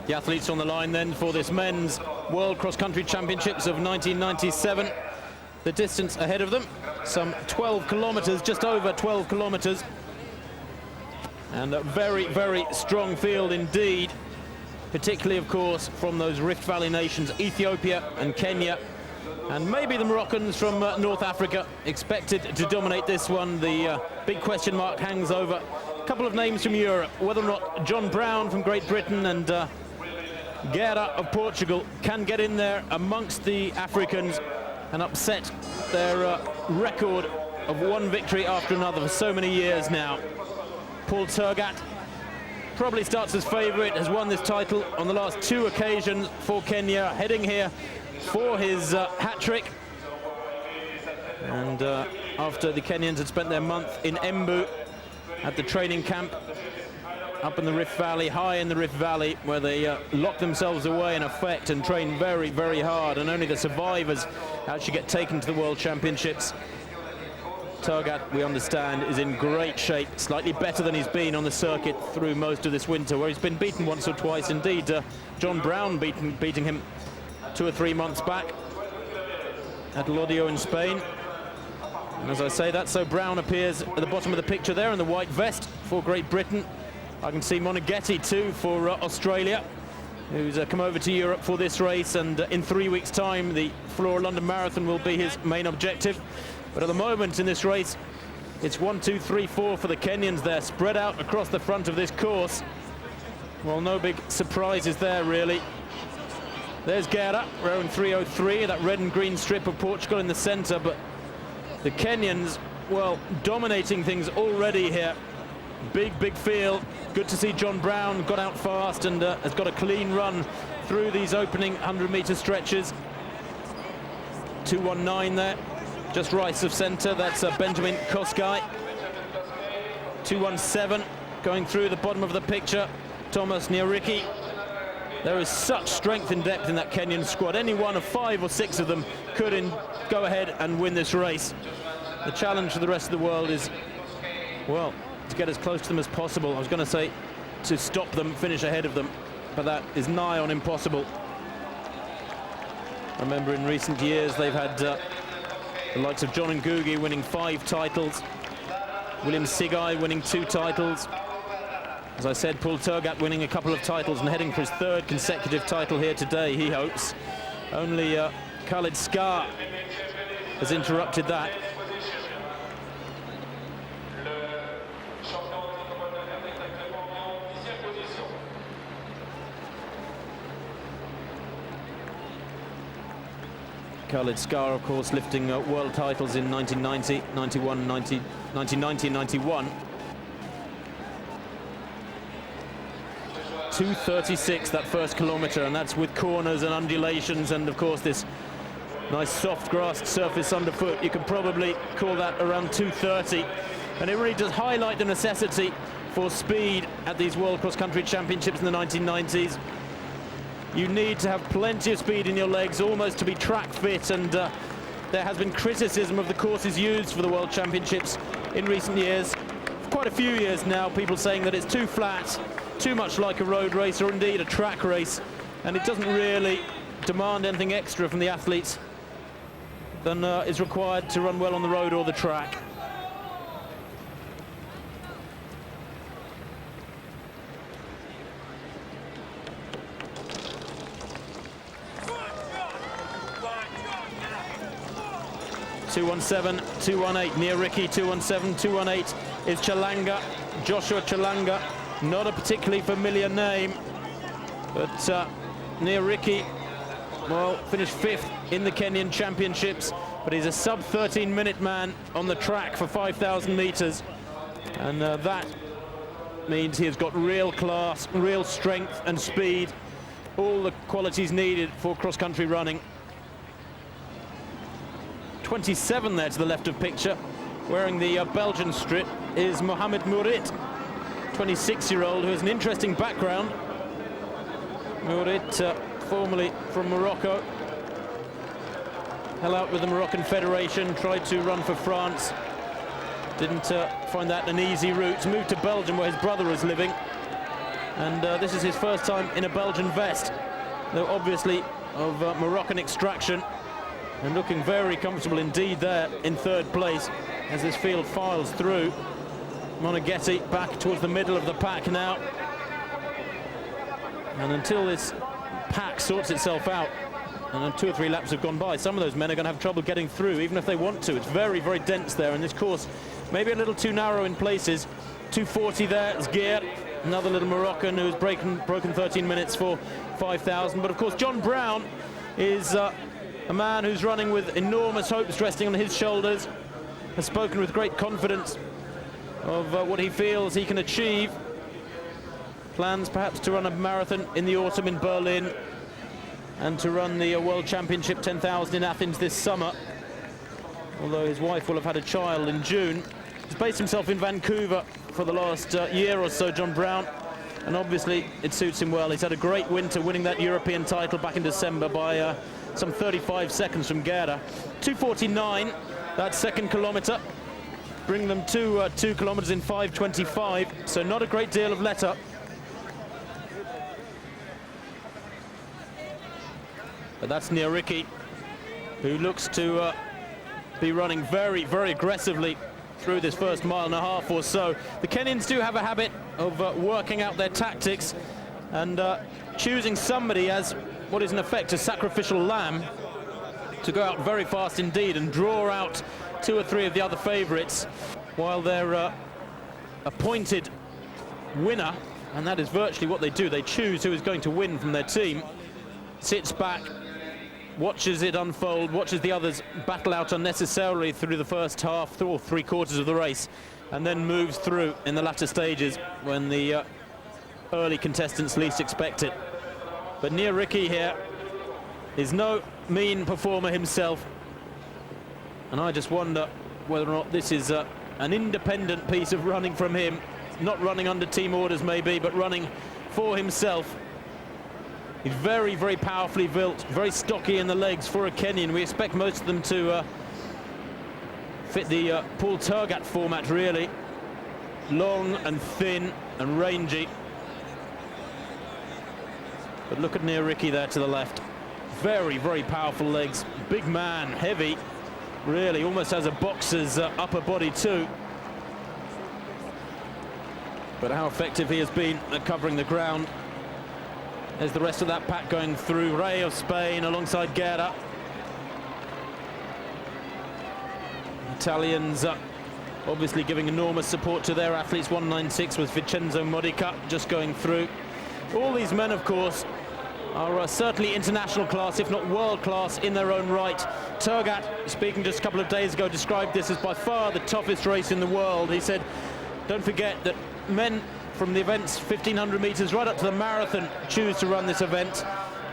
The athletes on the line then for this men's World Cross Country Championships of 1997. The distance ahead of them, some 12 kilometers, just over 12 kilometers. And a very, very strong field indeed, particularly, of course, from those Rift Valley nations, Ethiopia and Kenya, and maybe the Moroccans from North Africa, expected to dominate this one. The big question mark hangs over a couple of names from Europe, whether or not John Brown from Great Britain and Guerra of Portugal can get in there amongst the Africans and upset their record of one victory after another for so many years now. Paul Tergat probably starts as favourite, has won this title on the last 2 occasions for Kenya, heading here for his hat-trick. And after the Kenyans had spent their month in Embu at the training camp up in the Rift Valley, high in the Rift Valley, where they locked themselves away in effect and trained very, very hard, and only the survivors actually get taken to the World Championships. Tergat, we understand, is in great shape, slightly better than he's been on the circuit through most of this winter, where he's been beaten once or twice. Indeed, John Brown beating him 2 or 3 months back at Lodio in Spain. And as I say that, so Brown appears at the bottom of the picture there in the white vest for Great Britain. I can see Monaghetti too for Australia, who's come over to Europe for this race, and in 3 weeks' time the Flora London Marathon will be his main objective. But at the moment in this race, it's 1, 2, 3, 4 for the Kenyans there, spread out across the front of this course. Well, no big surprises there, really. There's Guerra, rowing 3:03, that red and green strip of Portugal in the centre, but the Kenyans, well, dominating things already here. Big, big field. Good to see John Brown got out fast and has got a clean run through these opening 100-metre stretches. 2:19 there, just right of centre. That's Benjamin Kosgei. 2:17 going through the bottom of the picture. Thomas Nyariki. There is such strength and depth in that Kenyan squad. Any one of 5 or 6 of them could go ahead and win this race. The challenge for the rest of the world is, well, to get as close to them as possible. I was going to say to stop them, finish ahead of them, but that is nigh on impossible. Remember, in recent years they've had the likes of John Ngugi winning 5 titles, William Sigai winning 2 titles. As I said, Paul Tergat winning a couple of titles and heading for his 3rd consecutive title here today, he hopes. Only Khalid Skar has interrupted that. Khalid Skar, of course, lifting world titles in 1990, 91, 1990, 91. 2:36 that first kilometre, and that's with corners and undulations and, of course, this nice soft grassed surface underfoot. You could probably call that around 2:30, and it really does highlight the necessity for speed at these World Cross Country Championships in the 1990s. You need to have plenty of speed in your legs, almost to be track fit, and there has been criticism of the courses used for the World Championships in recent years. For quite a few years now, people saying that it's too flat, too much like a road race or indeed a track race, and it doesn't really demand anything extra from the athletes than is required to run well on the road or the track. .217, 2:18, Nyariki 2:17, 2:18 is Chalanga, Joshua Chalanga. Not a particularly familiar name, but Nyariki, well, finished 5th in the Kenyan Championships, but he's a sub-13-minute man on the track for 5,000 metres, and that means he has got real class, real strength and speed, all the qualities needed for cross-country running. 27 there to the left of picture, wearing the Belgian strip, is Mohamed Mourit, 26-year-old, who has an interesting background. Mourit, formerly from Morocco, held out with the Moroccan Federation, tried to run for France, didn't find that an easy route, moved to Belgium where his brother was living, And this is his first time in a Belgian vest, though obviously of Moroccan extraction, and looking very comfortable indeed there in third place as this field files through. Moneghetti back towards the middle of the pack now. And until this pack sorts itself out, and then 2 or 3 laps have gone by, some of those men are going to have trouble getting through, even if they want to. It's very, very dense there, and this course maybe a little too narrow in places. 2:40 there, it's Gear, another little Moroccan who's broken 13 minutes for 5,000. But of course, John Brown is a man who's running with enormous hopes resting on his shoulders, has spoken with great confidence of what he feels he can achieve. Plans perhaps to run a marathon in the autumn in Berlin, and to run the World Championship 10,000 in Athens this summer, although his wife will have had a child in June. He's based himself in Vancouver for the last year or so, John Brown, and obviously it suits him well. He's had a great winter, winning that European title back in December by some 35 seconds from Guerra. 2:49, that second kilometre, bring them to 2 kilometres in 5:25, so not a great deal of let-up. But that's Nyariki, who looks to be running very, very aggressively through this first mile and a half or so. The Kenyans do have a habit of working out their tactics and choosing somebody as what is in effect a sacrificial lamb to go out very fast indeed and draw out 2 or 3 of the other favourites, while their appointed winner, and that is virtually what they do, they choose who is going to win from their team, sits back, watches it unfold, watches the others battle out unnecessarily through the first half or 3/4 of the race, and then moves through in the latter stages when the early contestants least expect it. But Nyariki here is no mean performer himself, and I just wonder whether or not this is an independent piece of running from him, not running under team orders maybe, but running for himself. He's very, very powerfully built, very stocky in the legs for a Kenyan. We expect most of them to fit the Paul Tergat format, really. Long and thin and rangy. But look at Nyariki there to the left. Very, very powerful legs. Big man, heavy, really, almost has a boxer's upper body too. But how effective he has been at covering the ground. There's the rest of that pack going through. Ray of Spain alongside Guerra. Italians obviously giving enormous support to their athletes. 196 was Vincenzo Modica just going through. All these men, of course, are certainly international class, if not world class in their own right. Tergat, speaking just a couple of days ago, described this as by far the toughest race in the world. He said, don't forget that men from the events 1,500 meters right up to the marathon choose to run this event,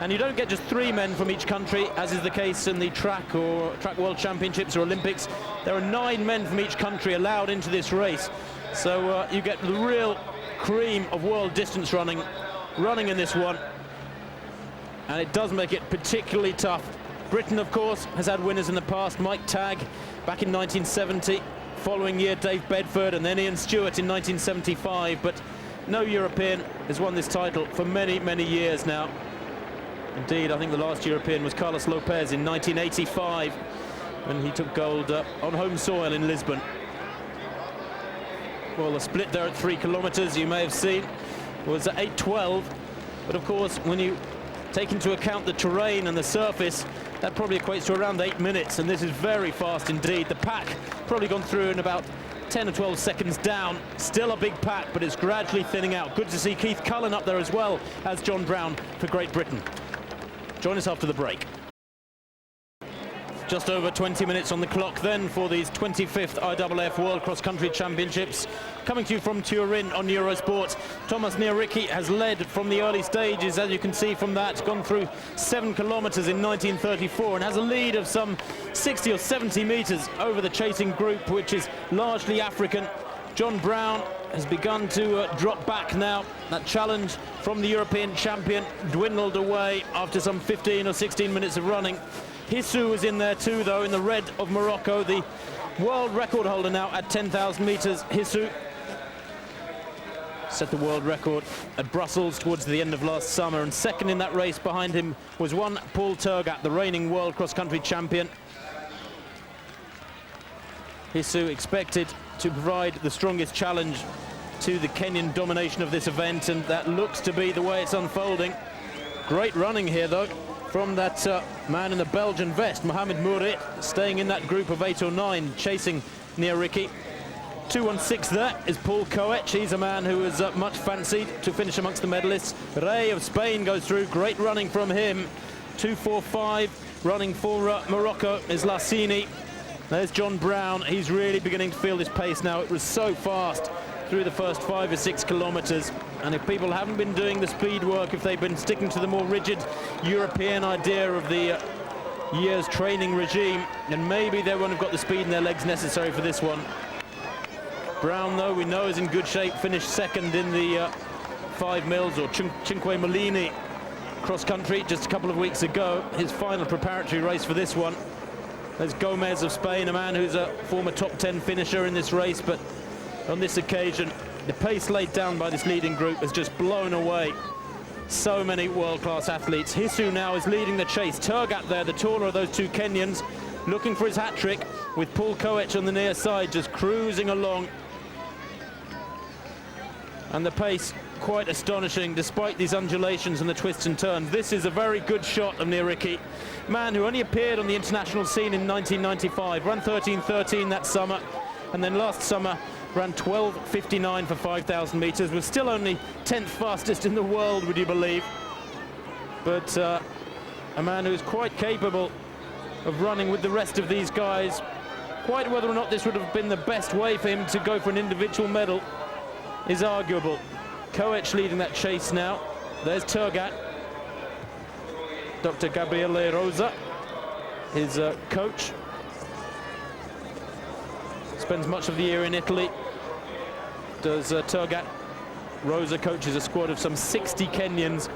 and you don't get just 3 men from each country, as is the case in the track or track world championships or Olympics. There are 9 men from each country allowed into this race, so you get the real cream of world distance running in this one, and it does make it particularly tough. Britain, of course, has had winners in the past. Mike Tagg back in 1970, following year Dave Bedford, and then Ian Stewart in 1975, but no European has won this title for many, many years now. Indeed, I think the last European was Carlos Lopez in 1985, when he took gold on home soil in Lisbon. Well, the split there at 3 kilometers, you may have seen, was at 8:12, but of course, when you take into account the terrain and the surface, that probably equates to around 8 minutes, and this is very fast indeed. The pack probably gone through in about 10 or 12 seconds down. Still a big pack, but it's gradually thinning out. Good to see Keith Cullen up there as well as John Brown for Great Britain. Join us after the break. Just over 20 minutes on the clock then for these 25th IAAF World Cross Country Championships. Coming to you from Turin on Eurosport. Thomas Nyariki has led from the early stages, as you can see from that, gone through 7 kilometers in 1934 and has a lead of some 60 or 70 meters over the chasing group, which is largely African. John Brown has begun to drop back now. That challenge from the European champion dwindled away after some 15 or 16 minutes of running. Hissou is in there too, though, in the red of Morocco, the world record holder now at 10,000 meters. Hissou set the world record at Brussels towards the end of last summer, and second in that race behind him was one Paul Tergat, the reigning world cross-country champion. Hisu expected to provide the strongest challenge to the Kenyan domination of this event, and that looks to be the way it's unfolding. Great running here, though, from that man in the Belgian vest, Mohamed Mourit, staying in that group of 8 or 9, chasing Niariki. 2-1-6 there is Paul Coech. He's a man who is much fancied to finish amongst the medalists. Rey of Spain goes through. Great running from him. 2-4-5 running for Morocco is Lassini. There's John Brown. He's really beginning to feel this pace now. It was so fast through the first 5 or 6 kilometers. And if people haven't been doing the speed work, if they've been sticking to the more rigid European idea of the year's training regime, then maybe they won't have got the speed in their legs necessary for this one. Brown, though, we know is in good shape, finished second in the 5 mils or Cinque Molini cross-country just a couple of weeks ago. His final preparatory race for this one. There's Gomez of Spain, a man who's a former top 10 finisher in this race, but on this occasion, the pace laid down by this leading group has just blown away so many world-class athletes. Hisu now is leading the chase. Tergat there, the taller of those two Kenyans, looking for his hat-trick, with Paul Coech on the near side, just cruising along. And the pace quite astonishing, despite these undulations and the twists and turns. This is a very good shot of Niariki, man who only appeared on the international scene in 1995, ran 13:13 that summer, and then last summer ran 12:59 for 5,000 meters, was still only 10th fastest in the world, would you believe? But a man who's quite capable of running with the rest of these guys. Quite whether or not this would have been the best way for him to go for an individual medal is arguable. Coech leading that chase now. There's Tergat. Dr. Gabriele Rosa, his coach. Spends much of the year in Italy. Does Tergat. Rosa coaches a squad of some 60 Kenyans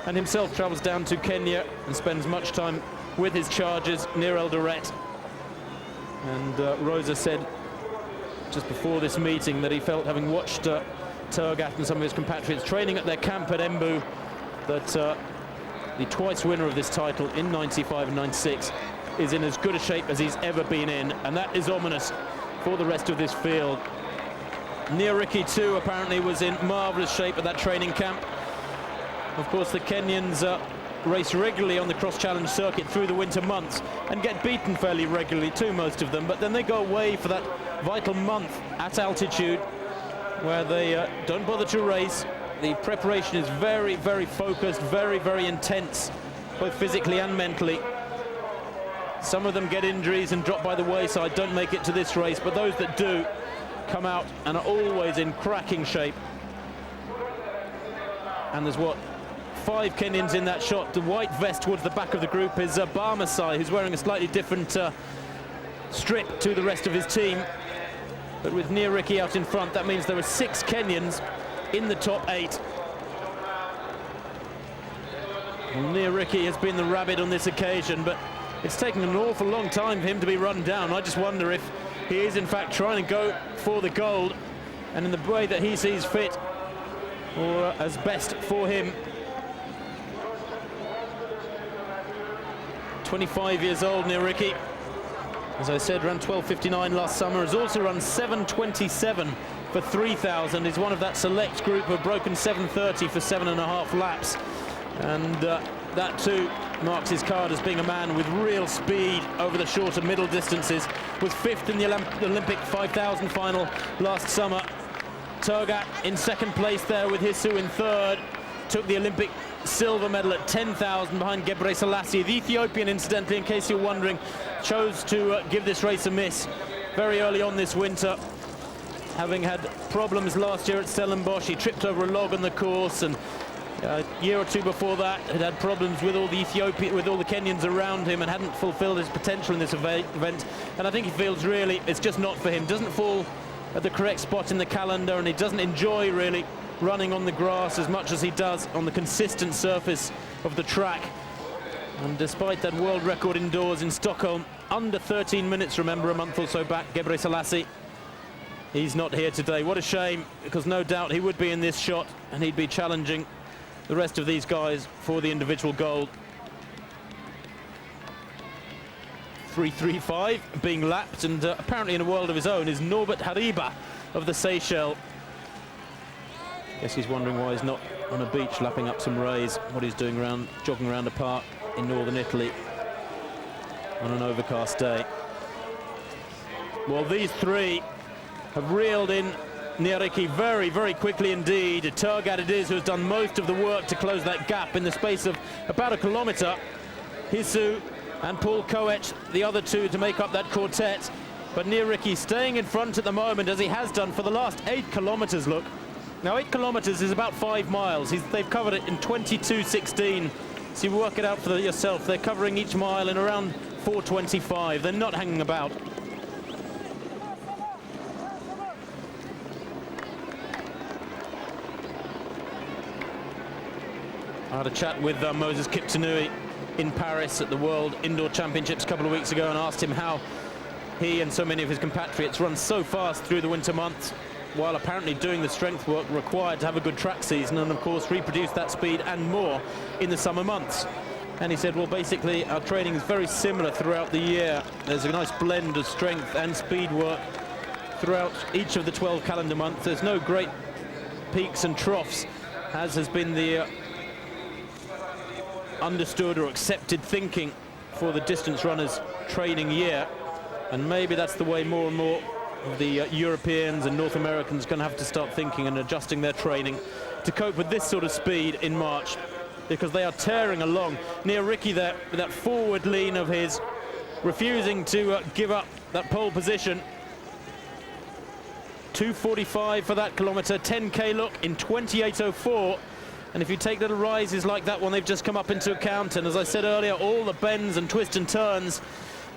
and himself travels down to Kenya and spends much time with his charges near Eldoret. And Rosa said just before this meeting that he felt, having watched Tergat and some of his compatriots training at their camp at Embu, that the twice winner of this title in 95 and 96 is in as good a shape as he's ever been in, and that is ominous for the rest of this field. Niariki too apparently was in marvelous shape at that training camp. Of course, the Kenyans race regularly on the cross-challenge circuit through the winter months and get beaten fairly regularly too, most of them, but then they go away for that vital month at altitude where they don't bother to race. The preparation is very, very focused, very, very intense, both physically and mentally. Some of them get injuries and drop by the wayside, don't make it to this race, but those that do come out and are always in cracking shape. And there's 5 Kenyans in that shot. The white vest towards the back of the group is Barmasai, who's wearing a slightly different strip to the rest of his team. But with Niariki out in front, that means there are 6 Kenyans in the top 8. Well, Niariki has been the rabbit on this occasion, but it's taken an awful long time for him to be run down. I just wonder if he is in fact trying to go for the gold, and in the way that he sees fit, or as best for him. 25 years old, Niariki. As I said, ran 12:59 last summer, has also run 7:27 for 3,000, is one of that select group who have broken 7:30 for 7.5 laps. And that too marks his card as being a man with real speed over the shorter middle distances. Was 5th in the Olympic 5,000 final last summer. Tergat in 2nd place there with Hisu in 3rd. Took the Olympic silver medal at 10,000 behind Gebre Selassie. The Ethiopian, incidentally, in case you're wondering, chose to give this race a miss very early on this winter, having had problems last year at Stellenbosch. He tripped over a log on the course, and a year or two before that had problems with all the Kenyans around him and hadn't fulfilled his potential in this event. And I think he feels really it's just not for him. Doesn't fall at the correct spot in the calendar, and he doesn't enjoy really running on the grass as much as he does on the consistent surface of the track. And despite that world record indoors in Stockholm, under 13 minutes, remember, a month or so back, Gebre Selassie, He's not here today. What a shame, because no doubt he would be in this shot and he'd be challenging the rest of these guys for the individual gold. 3:35 being lapped, and apparently in a world of his own is Norbert Hariba of the Seychelles. Guess he's wondering why he's not on a beach lapping up some rays, what he's doing jogging around a park in northern Italy on an overcast day. Well, these three have reeled in Niericki very, very quickly indeed. Turgat it is who has done most of the work to close that gap in the space of about a kilometre. Hisu and Paul Koech, the other two to make up that quartet. But Niericki staying in front at the moment, as he has done for the last 8 kilometres, look. Now 8 kilometres is about 5 miles. They've covered it in 22:16. So you work it out for yourself. They're covering each mile in around 4:25. They're not hanging about. I had a chat with Moses Kiptanui in Paris at the World Indoor Championships a couple of weeks ago and asked him how he and so many of his compatriots run so fast through the winter months, while apparently doing the strength work required to have a good track season and of course reproduce that speed and more in the summer months. And he said, well, basically our training is very similar throughout the year. There's a nice blend of strength and speed work throughout each of the 12 calendar months. There's no great peaks and troughs, as has been the understood or accepted thinking for the distance runners training year. And maybe that's the way more and more of the Europeans and North Americans are going to have to start thinking and adjusting their training to cope with this sort of speed in March, because they are tearing along. Niericki there with that forward lean of his, refusing to give up that pole position. 2:45 for that kilometre, 10k look in 28:04. And if you take little rises like that one they've just come up into account, and as I said earlier, all the bends and twists and turns,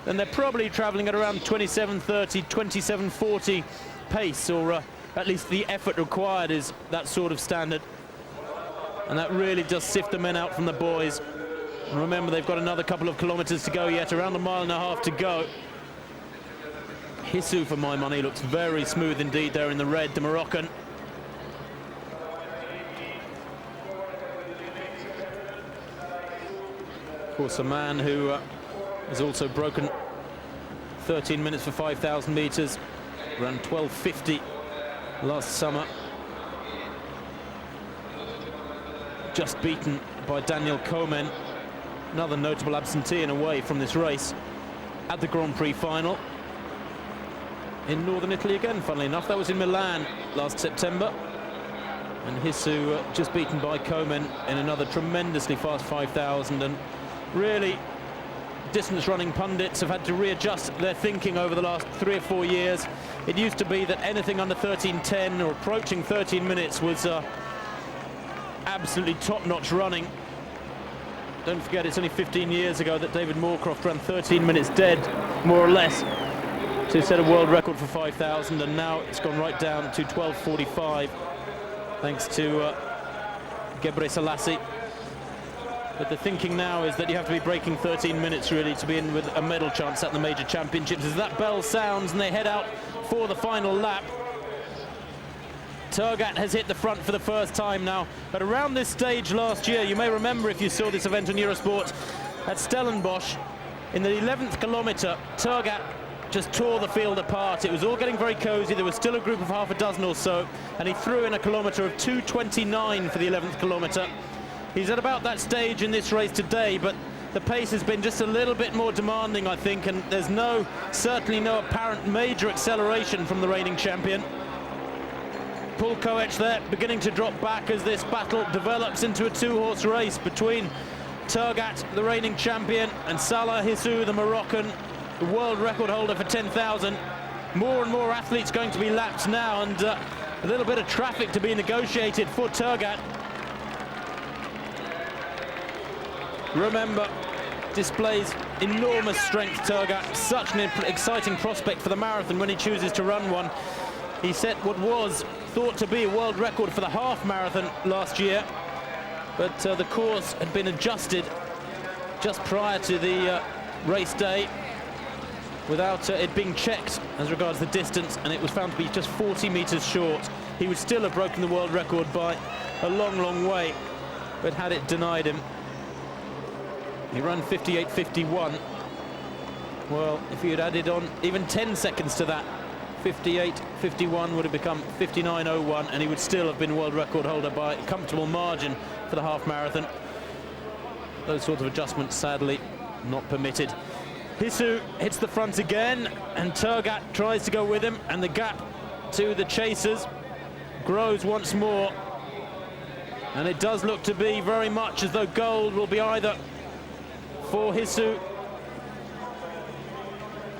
then they're probably travelling at around 27:30, 27:40 pace, or at least the effort required is that sort of standard. And that really does sift the men out from the boys. And remember, they've got another couple of kilometres to go yet, around 1.5 miles to go. Hisu, for my money, looks very smooth indeed there in the red, the Moroccan. Of course, a man who has also broken 13 minutes for 5,000 metres, ran 12:50 last summer. Just beaten by Daniel Komen, another notable absentee and away from this race at the Grand Prix final. In northern Italy again, funnily enough. That was in Milan last September. And Hisu just beaten by Komen in another tremendously fast 5,000. And really, distance running pundits have had to readjust their thinking over the last 3 or 4 years. It used to be that anything under 13:10 or approaching 13 minutes was absolutely top-notch running. Don't forget, it's only 15 years ago that David Moorcroft ran 13 minutes dead, more or less, to set a world record for 5,000, and now it's gone right down to 12:45, thanks to Gebre Selassie. But the thinking now is that you have to be breaking 13 minutes really to be in with a medal chance at the major championships. As that bell sounds and they head out for the final lap, Turgat has hit the front for the first time now. But around this stage last year, you may remember if you saw this event on Eurosport at Stellenbosch, in the 11th kilometre, Turgat just tore the field apart. It was all getting very cosy. There was still a group of half a dozen or so, and he threw in a kilometre of 2:29 for the 11th kilometre. He's at about that stage in this race today, but the pace has been just a little bit more demanding, I think, and there's certainly no apparent major acceleration from the reigning champion. Paul Koech there beginning to drop back as this battle develops into a 2-horse race between Turgat, the reigning champion, and Salah Hisu, the Moroccan, the world record holder for 10,000. More and more athletes going to be lapped now, and a little bit of traffic to be negotiated for Turgat. Remember, displays enormous strength, Turgat. Such an exciting prospect for the marathon when he chooses to run one. He set what was thought to be a world record for the half marathon last year, but the course had been adjusted just prior to the race day. without it being checked as regards the distance, and it was found to be just 40 meters short. He would still have broken the world record by a long, long way, but had it denied him. He ran 58.51. Well, if he had added on even 10 seconds to that, 58.51 would have become 59.01, and he would still have been world record holder by a comfortable margin for the half marathon. Those sorts of adjustments, sadly, not permitted. Hisu hits the front again, and Turgat tries to go with him, and the gap to the chasers grows once more. And it does look to be very much as though gold will be either for Hisu,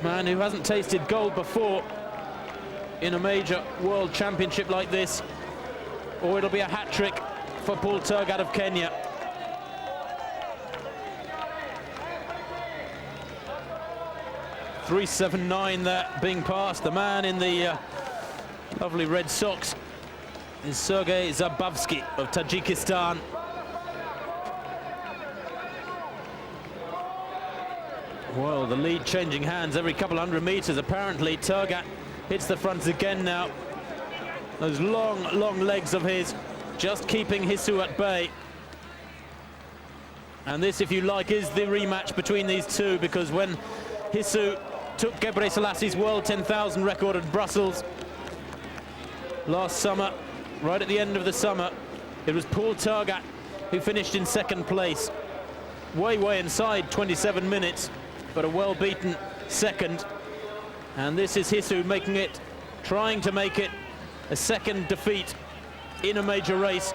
man who hasn't tasted gold before in a major world championship like this, or it'll be a hat-trick for Paul Turgat of Kenya. .379 there being passed. The man in the lovely red socks is Sergei Zabavsky of Tajikistan. Well, the lead changing hands every couple hundred meters. Apparently Turgat hits the front again now. Those long, long legs of his just keeping Hisu at bay. And this, if you like, is the rematch between these two, because when Hisu took Gebre Selassie's World 10,000 record at Brussels last summer, right at the end of the summer, it was Paul Turgat who finished in second place. Way inside 27 minutes, but a well-beaten second. And this is Hisu making it, trying to make it a second defeat in a major race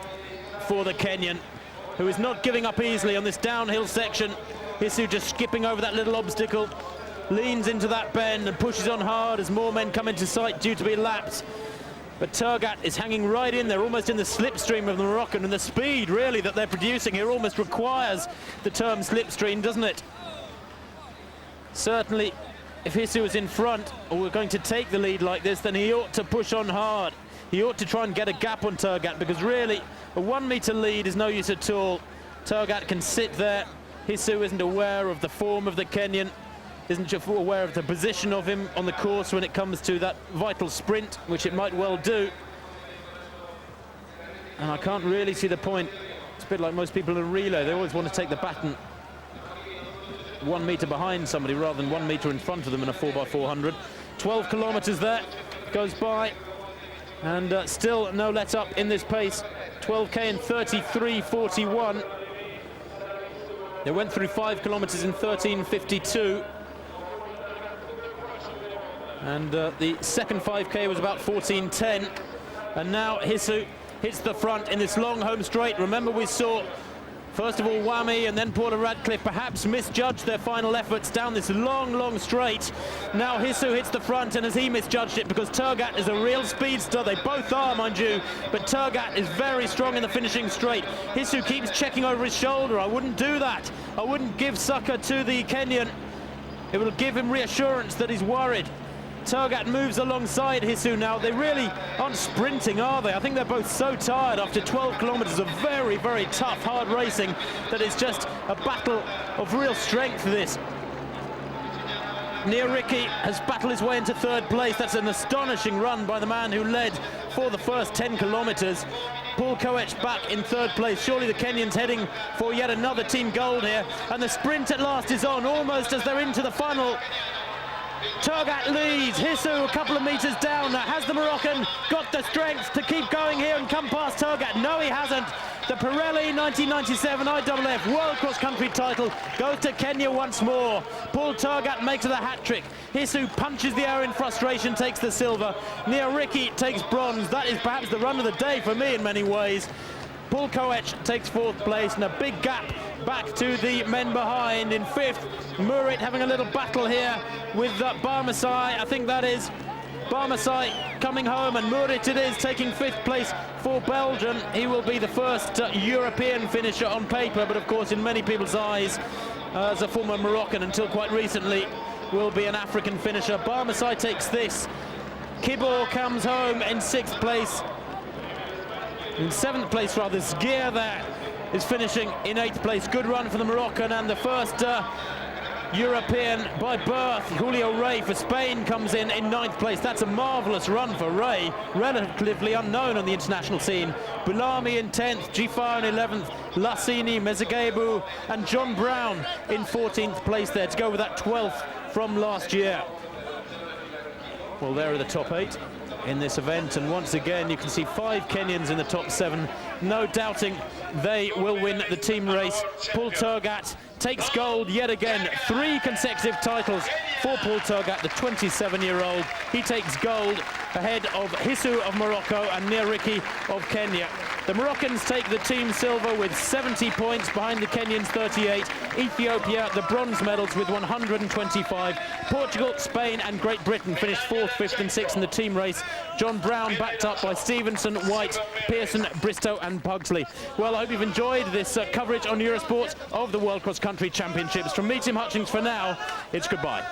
for the Kenyan, who is not giving up easily on this downhill section. Hisu just skipping over that little obstacle, leans into that bend and pushes on hard as more men come into sight due to be lapped. But Turgat is hanging right in there, almost in the slipstream of the Moroccan, and the speed really that they're producing here almost requires the term slipstream, doesn't it? Certainly, if Hisu is in front, or we're going to take the lead like this, then he ought to push on hard. He ought to try and get a gap on Turgat, because really a 1 meter lead is no use at all. Turgat can sit there. Hisu isn't aware of the form of the Kenyan, isn't just aware of the position of him on the course when it comes to that vital sprint, which it might well do. And I can't really see the point. It's a bit like most people in a relay. They always want to take the baton 1 meter behind somebody rather than 1 meter in front of them in a 4x400. 12 kilometers there goes by, and still no let up in this pace. 12k in 33.41. They went through 5 kilometers in 13.52. And the second 5k was about 14.10. And now Hisu hits the front in this long home straight. Remember, we saw first of all Wami and then Paula Radcliffe perhaps misjudged their final efforts down this long, long straight. Now Hisu hits the front, and has he misjudged it? Because Turgat is a real speedster. They both are, mind you, but Turgat is very strong in the finishing straight. Hisu keeps checking over his shoulder. I wouldn't do that. I wouldn't give succor to the Kenyan. It will give him reassurance that he's worried. Turgat moves alongside Hisu now. They really aren't sprinting, are they? I think they're both so tired after 12 kilometers of very, very tough, hard racing that it's just a battle of real strength, this. Niariki has battled his way into third place. That's an astonishing run by the man who led for the first 10 kilometers. Paul Koech back in third place. Surely the Kenyans heading for yet another team gold here. And the sprint at last is on, almost as they're into the funnel. Turgat leads, Hisu a couple of meters down. Has the Moroccan got the strength to keep going here and come past Turgat? No, he hasn't. The Pirelli 1997 IAAF World Cross Country title goes to Kenya once more. Paul Turgat makes it a hat-trick. Hisu punches the air in frustration, takes the silver. Niariki takes bronze. That is perhaps the run of the day for me in many ways. Paul Koech takes fourth place, and a big gap back to the men behind. In fifth, Murit having a little battle here with Barmasai. I think that is Barmasai coming home, and Murit it is taking fifth place for Belgium. He will be the first European finisher on paper, but of course in many people's eyes, as a former Moroccan until quite recently, will be an African finisher. Barmasai takes this. Kibor comes home in sixth place. In seventh place, rather, Zgir there is finishing in eighth place. Good run for the Moroccan, and the first European by birth. Julio Rey for Spain comes in 9th place. That's a marvellous run for Rey, relatively unknown on the international scene. Bulami in 10th, Gifar in 11th, Lassini, Mezegebu and John Brown in 14th place there to go with that 12th from last year. Well, there are the top 8 in this event, and once again you can see 5 Kenyans in the top 7. No doubting they will win the team race. Paul Tergat takes gold yet again. 3 consecutive titles for Paul Tergat, the 27-year-old. He takes gold ahead of Hisu of Morocco and Niriki of Kenya. The Moroccans take the team silver with 70 points behind the Kenyans 38. Ethiopia the bronze medals with 125. Portugal, Spain and Great Britain finished 4th, 5th and 6th in the team race. John Brown backed up by Stevenson, White, Pearson, Bristow and Pugsley. Well, I hope you've enjoyed this coverage on Eurosport of the World Cross Country Championships. From me, Tim Hutchings, for now, it's goodbye.